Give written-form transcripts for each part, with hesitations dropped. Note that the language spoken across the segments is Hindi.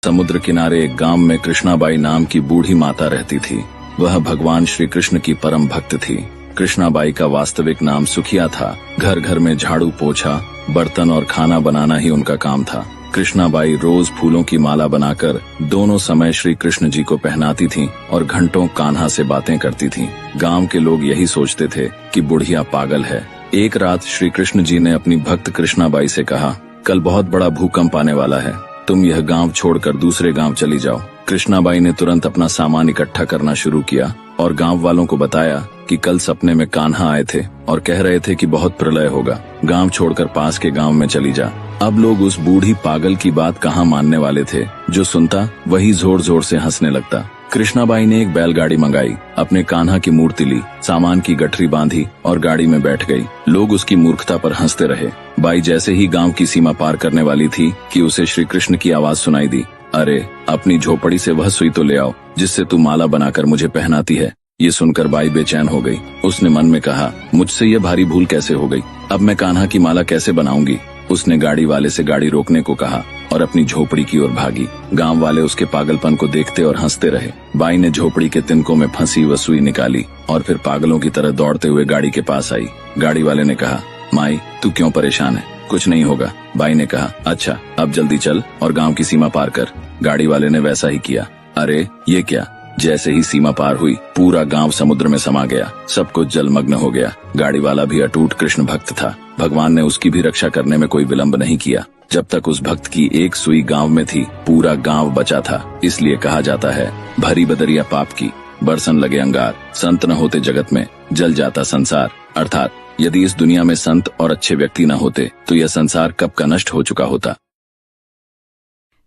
समुद्र किनारे एक गांव में कृष्णाबाई नाम की बूढ़ी माता रहती थी। वह भगवान श्री कृष्ण की परम भक्त थी। कृष्णाबाई का वास्तविक नाम सुखिया था। घर घर में झाड़ू पोछा, बर्तन और खाना बनाना ही उनका काम था। कृष्णाबाई रोज फूलों की माला बनाकर दोनों समय श्री कृष्ण जी को पहनाती थीं और घंटों कान्हा से बातें करती थीं। गांव के लोग यही सोचते थे कि बुढ़िया पागल है। एक रात श्री कृष्ण जी ने अपनी भक्त कृष्णाबाई से कहा, कल बहुत बड़ा भूकंप आने वाला है, तुम यह गांव छोड़कर दूसरे गांव चली जाओ। कृष्णाबाई ने तुरंत अपना सामान इकट्ठा करना शुरू किया और गांव वालों को बताया कि कल सपने में कान्हा आए थे और कह रहे थे कि बहुत प्रलय होगा, गांव छोड़कर पास के गांव में चली जा। अब लोग उस बूढ़ी पागल की बात कहाँ मानने वाले थे। जो सुनता वही जोर जोर से हंसने लगता। कृष्णाबाई ने एक बैलगाड़ी मंगाई, अपने कान्हा की मूर्ति ली, सामान की गठरी बांधी और गाड़ी में बैठ गई। लोग उसकी मूर्खता पर हंसते रहे। बाई जैसे ही गांव की सीमा पार करने वाली थी कि उसे श्री कृष्ण की आवाज सुनाई दी, अरे अपनी झोपड़ी से वह सुई तो ले आओ जिससे तू माला बनाकर मुझे पहनाती है। ये सुनकर बाई बेचैन हो गई। उसने मन में कहा, मुझसे ये भारी भूल कैसे हो गई, अब मैं कान्हा की माला कैसे बनाऊंगी। उसने गाड़ी वाले से गाड़ी रोकने को कहा और अपनी झोपड़ी की ओर भागी। गांव वाले उसके पागलपन को देखते और हंसते रहे। बाई ने झोपड़ी के तिनकों में फंसी वह सुई निकाली और फिर पागलों की तरह दौड़ते हुए गाड़ी के पास आई। गाड़ी वाले ने कहा, माई तू क्यों परेशान है, कुछ नहीं होगा। बाई ने कहा, अच्छा अब जल्दी चल और गांव की सीमा पार कर। गाड़ी वाले ने वैसा ही किया। अरे ये क्या, जैसे ही सीमा पार हुई पूरा गांव समुद्र में समा गया, सब कुछ जलमग्न हो गया। गाड़ी वाला भी अटूट कृष्ण भक्त था। भगवान ने उसकी भी रक्षा करने में कोई विलंब नहीं किया। जब तक उस भक्त की एक सुई गांव में थी, पूरा गांव बचा था। इसलिए कहा जाता है, भरी बदरिया पाप की, बरसन लगे अंगार, संत न होते जगत में, जल जाता संसार। अर्थात यदि इस दुनिया में संत और अच्छे व्यक्ति न होते तो यह संसार कब का नष्ट हो चुका होता।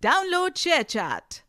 Download share chat.